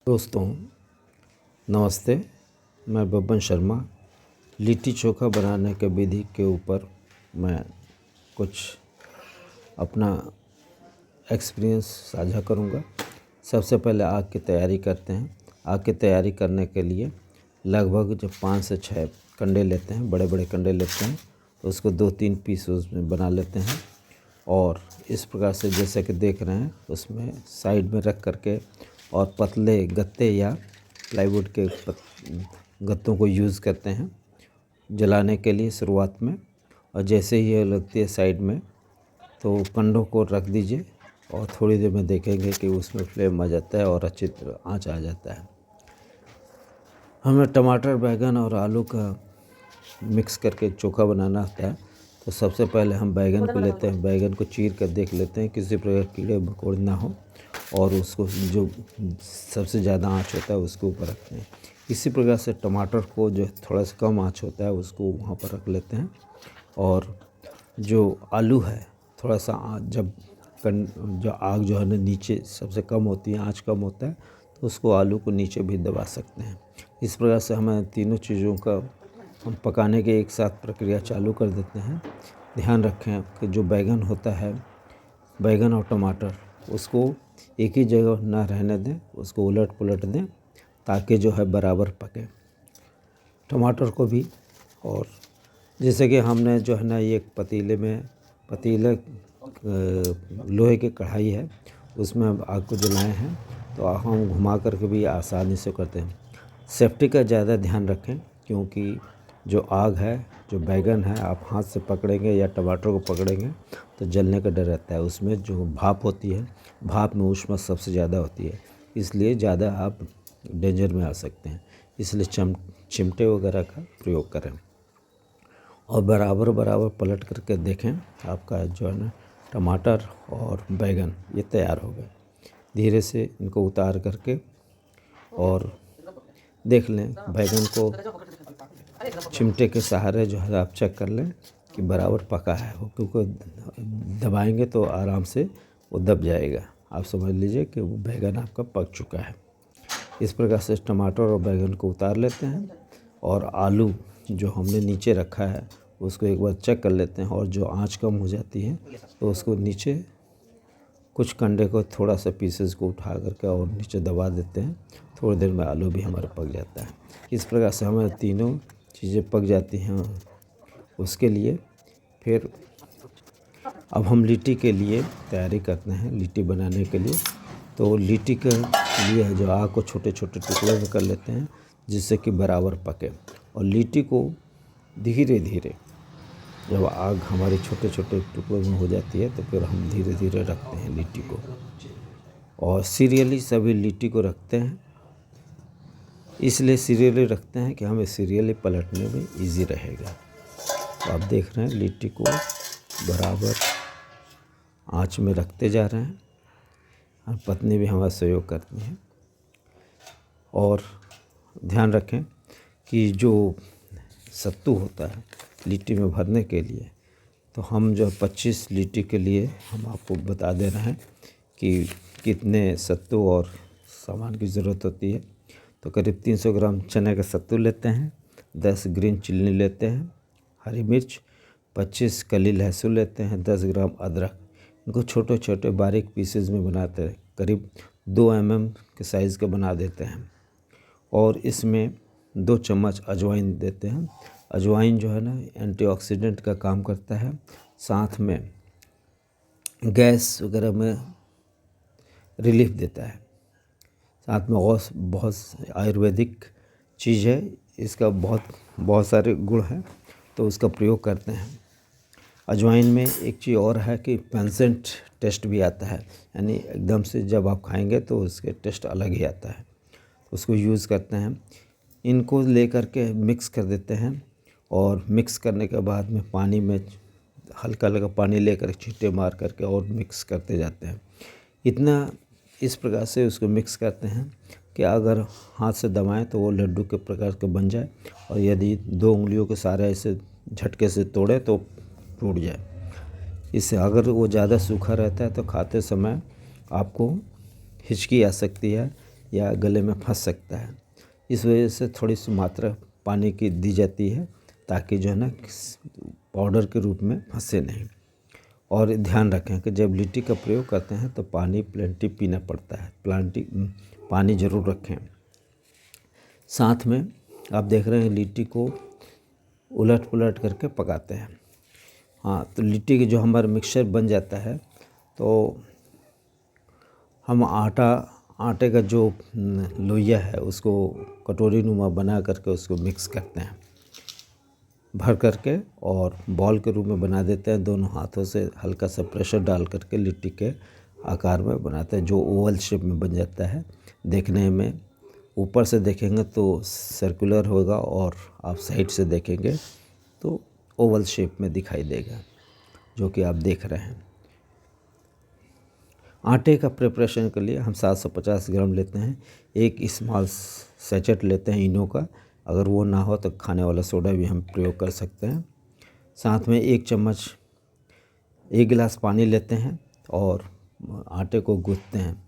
दोस्तों नमस्ते। मैं बब्बन शर्मा लिट्टी चोखा बनाने के विधि के ऊपर मैं कुछ अपना एक्सपीरियंस साझा करूंगा। सबसे पहले आग की तैयारी करते हैं। आग की तैयारी करने के लिए लगभग जब 5 से 6 कंडे लेते हैं, बड़े बड़े कंडे लेते हैं, तो उसको 2-3 पीस उसमें बना लेते हैं। और इस प्रकार से जैसे कि देख रहे हैं उसमें साइड में रख करके और पतले गत्ते या प्लाईवुड के गत्तों को यूज़ करते हैं जलाने के लिए शुरुआत में। और जैसे ही ये लगती है साइड में तो कंडों को रख दीजिए और थोड़ी देर में देखेंगे कि उसमें फ्लेम आ जाता है और अच्छी तरह आँच आ जाता है। हमें टमाटर, बैंगन और आलू का मिक्स करके चोखा बनाना होता है। तो सबसे पहले हम बैंगन को लेते हैं, बैंगन को चीर कर देख लेते हैं किसी प्रकार कीड़े मकोड़े ना हो, और उसको जो सबसे ज़्यादा आँच होता है उसके ऊपर रखते हैं। इसी प्रकार से टमाटर को जो थोड़ा सा कम आँच होता है उसको वहाँ पर रख लेते हैं। और जो आलू है थोड़ा सा जब जो आग जो है ना नीचे सबसे कम होती है, आँच कम होता है, तो उसको आलू को नीचे भी दबा सकते हैं। इस प्रकार से हमें तीनों चीज़ों का हम पकाने के एक साथ प्रक्रिया चालू कर देते हैं। ध्यान रखें कि जो बैंगन होता है, बैंगन और टमाटर, उसको एक ही जगह ना रहने दें, उसको उलट पुलट दें ताकि जो है बराबर पके। टमाटर को भी, और जैसे कि हमने जो है ना ये पतीले लोहे की कढ़ाई है उसमें आग को जलाए हैं, तो हम घुमा करके भी आसानी से करते हैं। सेफ्टी का ज़्यादा ध्यान रखें क्योंकि जो आग है, जो बैंगन है, आप हाथ से पकड़ेंगे या टमाटर को पकड़ेंगे तो जलने का डर रहता है। उसमें जो भाप होती है, भाप में ऊष्मा सबसे ज़्यादा होती है, इसलिए ज़्यादा आप डेंजर में आ सकते हैं। इसलिए चिमटे वगैरह का प्रयोग करें और बराबर पलट करके देखें। आपका जो है ना टमाटर और बैंगन ये तैयार हो गए। धीरे से इनको उतार करके और देख लें, बैंगन को चिमटे के सहारे जो है आप चेक कर लें कि बराबर पका है, क्योंकि दबाएंगे तो आराम से वो दब जाएगा। आप समझ लीजिए कि वो बैंगन आपका पक चुका है। इस प्रकार से टमाटर और बैंगन को उतार लेते हैं और आलू जो हमने नीचे रखा है उसको एक बार चेक कर लेते हैं, और जो आंच कम हो जाती है तो उसको नीचे कुछ कंडे को थोड़ा सा पीसेस को उठा करके और नीचे दबा देते हैं। थोड़ी देर में आलू भी हमारा पक जाता है। इस प्रकार से हमारे तीनों चीज़ें पक जाती हैं। उसके लिए फिर अब हम लिट्टी के लिए तैयारी करते हैं। लिट्टी बनाने के लिए तो लिट्टी के लिए जो आग को छोटे छोटे टुकड़ों में कर लेते हैं जिससे कि बराबर पके। और लिट्टी को धीरे धीरे जब आग हमारी छोटे छोटे टुकड़ों में हो जाती है तो फिर हम धीरे धीरे रखते हैं लिट्टी को, और सीरियली सभी लिट्टी को रखते हैं। इसलिए सीरियली रखते हैं कि हमें सीरियली पलटने में इजी रहेगा। तो आप देख रहे हैं लिट्टी को बराबर आंच में रखते जा रहे हैं, और पत्नी भी हमारा सहयोग करती हैं। और ध्यान रखें कि जो सत्तू होता है लिट्टी में भरने के लिए, तो हम जो 25 लिट्टी के लिए हम आपको बता दे रहे हैं कि कितने सत्तू और सामान की ज़रूरत होती है। तो करीब 300 ग्राम चने का सत्तू लेते हैं, 10 ग्रीन चिल्ली लेते हैं, हरी मिर्च, 25 कली लहसुन लेते हैं, 10 ग्राम अदरक। इनको छोटे छोटे बारीक पीसेज में बनाते हैं, करीब 2 mm के साइज़ के बना देते हैं। और इसमें 2 चम्मच अजवाइन देते हैं। अजवाइन जो है ना एंटीऑक्सीडेंट का काम करता है, साथ में गैस वगैरह में रिलीफ देता है, साथ में और बहुत आयुर्वेदिक चीज़ है, इसका बहुत सारे गुण हैं, तो उसका प्रयोग करते हैं। अजवाइन में एक चीज़ और है कि पेंसेंट टेस्ट भी आता है, यानी एकदम से जब आप खाएंगे तो उसके टेस्ट अलग ही आता है, उसको यूज़ करते हैं। इनको लेकर के मिक्स कर देते हैं, और मिक्स करने के बाद में पानी में हल्का हल्का पानी लेकर छींटे मार करके और मिक्स करते जाते हैं। इतना इस प्रकार से उसको मिक्स करते हैं कि अगर हाथ से दबाएं तो वो लड्डू के प्रकार के बन जाए, और यदि 2 उंगलियों के सहारे ऐसे झटके से तोड़े तो टूट जाए। इससे अगर वो ज़्यादा सूखा रहता है तो खाते समय आपको हिचकी आ सकती है, या गले में फंस सकता है। इस वजह से थोड़ी सी मात्रा पानी की दी जाती है ताकि जो है ना पाउडर के रूप में फंसे नहीं। और ध्यान रखें कि जब लिट्टी का प्रयोग करते हैं तो पानी प्लेंटी पीना पड़ता है, पानी ज़रूर रखें। साथ में आप देख रहे हैं लिट्टी को उलट पुलट करके पकाते हैं। हाँ, तो लिट्टी के जो हमारा मिक्सचर बन जाता है तो हम आटे का जो लोइया है उसको कटोरी नुमा बना करके उसको मिक्स करते हैं भर करके और बॉल के रूप में बना देते हैं। दोनों हाथों से हल्का सा प्रेशर डाल करके लिट्टी के आकार में बनाते हैं, जो ओवल शेप में बन जाता है। देखने में ऊपर से देखेंगे तो सर्कुलर होगा और आप साइड से देखेंगे तो ओवल शेप में दिखाई देगा, जो कि आप देख रहे हैं। आटे का प्रिपरेशन के लिए हम 750 ग्राम लेते हैं। एक स्मॉल सैचेट लेते हैं इनो का, अगर वो ना हो तो खाने वाला सोडा भी हम प्रयोग कर सकते हैं। साथ में 1 गिलास पानी लेते हैं और आटे को गूँथते हैं।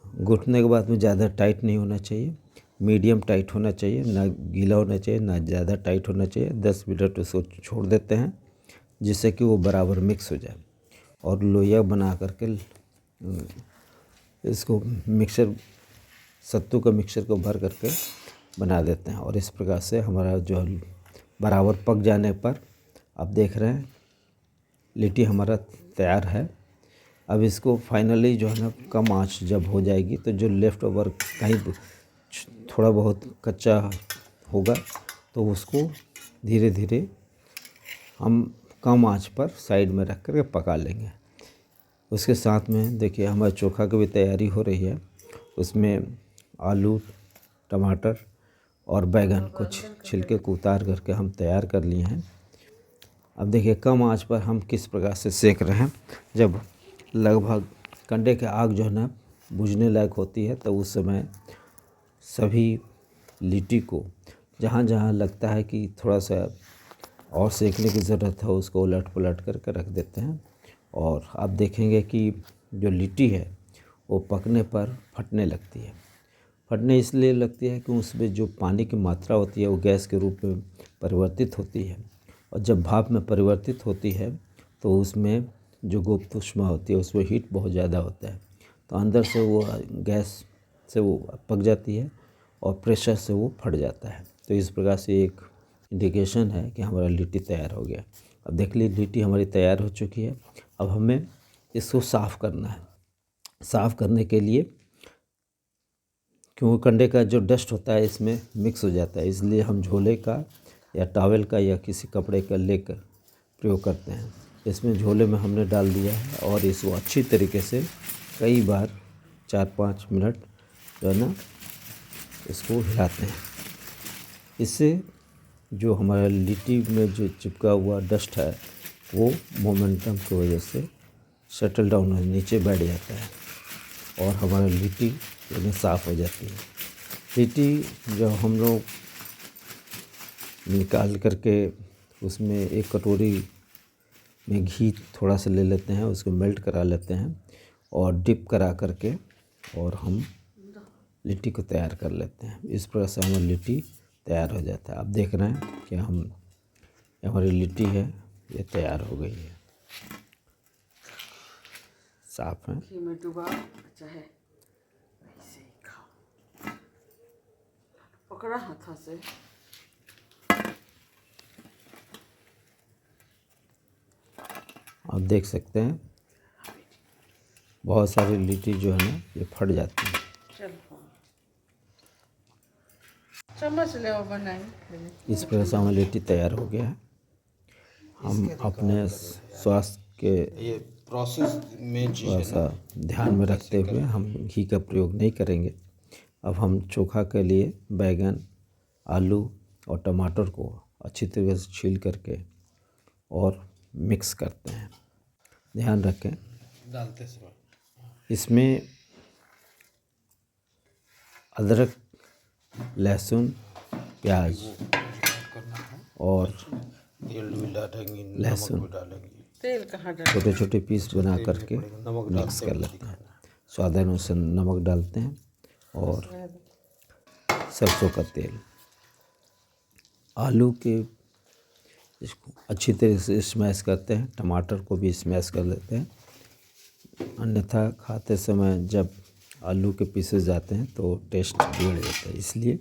गूँथने के बाद में ज़्यादा टाइट नहीं होना चाहिए, मीडियम टाइट होना चाहिए, ना गीला होना चाहिए ना ज़्यादा टाइट होना चाहिए। 10 मिनट उसको छोड़ देते हैं जिससे कि वो बराबर मिक्स हो जाए और लोइया बना करके इसको सत्तू का मिक्सचर को भर करके बना देते हैं। और इस प्रकार से हमारा जो बराबर पक जाने पर आप देख रहे हैं लिट्टी हमारा तैयार है। अब इसको फाइनली जो है ना कम आंच जब हो जाएगी तो जो लेफ़्ट ओवर कहीं थोड़ा बहुत कच्चा होगा तो उसको धीरे धीरे हम कम आंच पर साइड में रख कर पका लेंगे। उसके साथ में देखिए हमारे चोखा की भी तैयारी हो रही है। उसमें आलू, टमाटर और बैगन कुछ छिलके को उतार करके हम तैयार कर लिए हैं। अब देखिए कम आंच पर हम किस प्रकार से सेक रहे हैं। जब लगभग कंडे के आग जो है ना बुझने लायक होती है तो उस समय सभी लिट्टी को जहाँ जहाँ लगता है कि थोड़ा सा और सेकने की ज़रूरत है उसको उलट पुलट करके रख देते हैं। और आप देखेंगे कि जो लिट्टी है वो पकने पर फटने लगती है। फटने इसलिए लगती है कि उसमें जो पानी की मात्रा होती है वो गैस के रूप में परिवर्तित होती है, और जब भाप में परिवर्तित होती है तो उसमें जो गुप्त ऊष्मा होती है उसमें हीट बहुत ज़्यादा होता है, तो अंदर से वो गैस से वो पक जाती है और प्रेशर से वो फट जाता है। तो इस प्रकार से एक इंडिकेशन है कि हमारा लिट्टी तैयार हो गया। अब देख लीजिए लिट्टी हमारी तैयार हो चुकी है। अब हमें इसको साफ़ करना है। साफ़ करने के लिए क्योंकि कंडे का जो डस्ट होता है इसमें मिक्स हो जाता है, इसलिए हम झोले का या टॉवेल का या किसी कपड़े का लेकर प्रयोग करते हैं। इसमें झोले में हमने डाल दिया है और इसको अच्छी तरीके से कई बार 4-5 मिनट जो है ना इसको हिलाते हैं। इससे जो हमारा लिट्टी में जो चिपका हुआ डस्ट है वो मोमेंटम की वजह से सेटल डाउन नीचे बैठ जाता है और हमारा लिट्टी यानी साफ़ हो जाती है। लिट्टी जब हम लोग निकाल करके उसमें एक कटोरी में घी थोड़ा सा ले लेते हैं, उसको मेल्ट करा लेते हैं और डिप करा करके और हम लिट्टी को तैयार कर लेते हैं। इस प्रकार से हमारी लिट्टी तैयार हो जाता है। आप देख रहे हैं कि हमारी लिट्टी है ये तैयार हो गई है, साफ है। घी में डुबा अच्छा है, ऐसे ही खाओ, पकड़ा हाथा से। आप देख सकते हैं बहुत सारी लिट्टी जो है ना ये फट जाती है। चलो चम्मच ले वो बनाएंगे। इस प्रकार से हमारी लिट्टी तैयार हो गया है। हम अपने स्वास्थ्य के ये प्रोसेस में थोड़ा सा ध्यान में रखते हुए हम घी का प्रयोग नहीं करेंगे। अब हम चोखा के लिए बैगन, आलू और टमाटर को अच्छी तरीके से छील करके और मिक्स करते हैं। ध्यान रखें डालते समय इसमें अदरक, लहसुन, प्याज और तेल भी डालेंगे, लहसुन नमक भी डालेंगे। तेल कहाँ डाल? छोटे छोटे पीस बना करके मिक्स कर लेते हैं। स्वाद अनुसार नमक डालते हैं और सरसों का तेल। आलू के इसको अच्छी तरह से स्मैश करते हैं, टमाटर को भी स्मैश कर लेते हैं, अन्यथा खाते समय जब आलू के पीसेस जाते हैं तो टेस्ट बिगड़ जाता है। इसलिए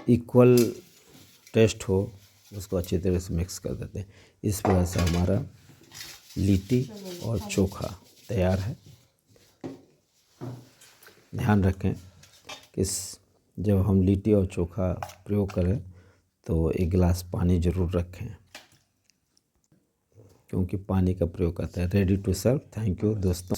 इक्वल टेस्ट हो उसको अच्छी तरह से मिक्स कर देते हैं। इस वजह से हमारा लिट्टी और चोखा तैयार है। ध्यान रखें कि जब हम लिट्टी और चोखा प्रयोग करें तो एक गिलास पानी ज़रूर रखें, क्योंकि पानी का प्रयोग करते हैं। Ready to serve. Thank you दोस्तों।